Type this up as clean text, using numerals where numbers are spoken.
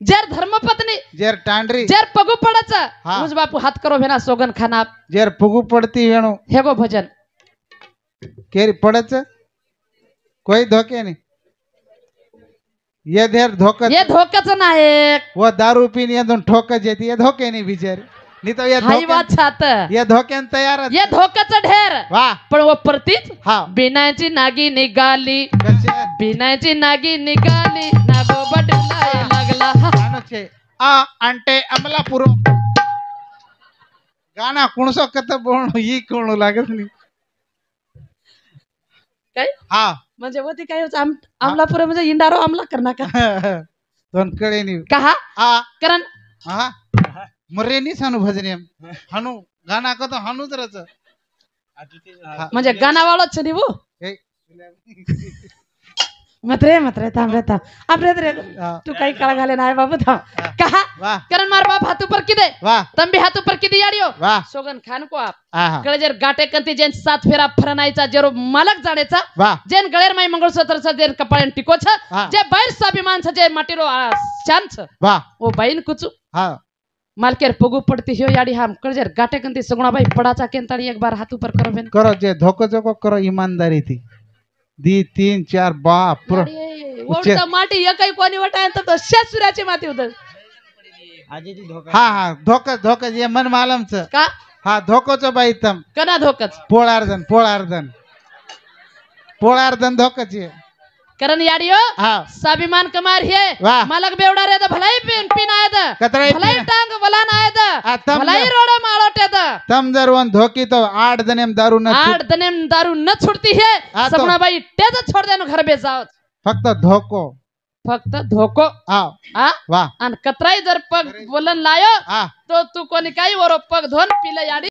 जेर धर्मपत्नी जेर टांडरी जेर पगु पड़च हाँ। उस बापू हाथ करो भेना सोगन खाना जेर पुगु पड़ती वेणु हेगो भजन केरी पड़च कोई धोखे नहीं ये देर धोखा ये धोकाच नायक वो दारू पीने ये दोन ठोक जेती ये धोके नहीं बिचारे नहीं तो ये हाई बात छात ये धोके तैयार ये धोकाच ढेर वाह पण वो परतीच हाँ बिनाची नागी निघाली कसे बिनाची नागी निघाली नागो बदलाय लागला गाणं छे आ अंटे अमलापुर गाना कुणसो कत बोलणं ही कोण लागत नाही काय हा म्हणजे होती काय अमलापुर म्हणजे इंडारो अमला करना का दोन कडे नाही कहा आ करण हा मरे नाही सानू भजने हनु गाना कतो हनु तरच म्हणजे गानावाळाच छे वो मत्रे थांब रे थांब आप रे तू काही काळ घाले नाही बाबू थांब कहा वाह करण मार बाप हाथ ऊपर किदे वाह तंबी हाथ ऊपर किदे याडियो वाह सोगन खान को आप आहा कळजेर गाटे कंती जेन सात फेरा फरनाईचा जेरो मालक जाडेचा वाह जेन गळेर माई मंगळसूत्रचा जेन कपाळन टिको छ हा. जे बैर स्वाभिमान छ जे माटीरो शान छ वाह ओ बाईन कुचू हा मालकेर पगू पड़ती हो याडी हम कळजेर गाटे कंती सगुणा भाई पडाचा केंताळी एक बार हाथ ऊपर करो बेन करो जे धोको जोको करो ईमानदारी थी दी 3 4 बाप ओढता माटी एकही कोणी वटायन तर शेसुराची माती उदळ हा हा धोक ये मन मालमच का हा धोकोचो बाई तम कना धोकच पोळार्धन धोकच ये करण याडियो हा स्वाभिमान कमार हे वाह. मालक बेवडा रे भलाई पिन आयद कतराई भलाई पिन. टांग वलान आयद तम भलाई रोड माळोटेद तम जर वन धोकी तो 8 जनेम दारू न आठ दनेम दारू न छुटती है हा तो. सगुणा बाई तेज छोड़ देनो घर बे जाओ फक्त धोको फक्त धोको हा आ वाह आणि कतराई जर पग बोलन लायो हा तो तू कोणी काही वरो पग धोन पिले याडी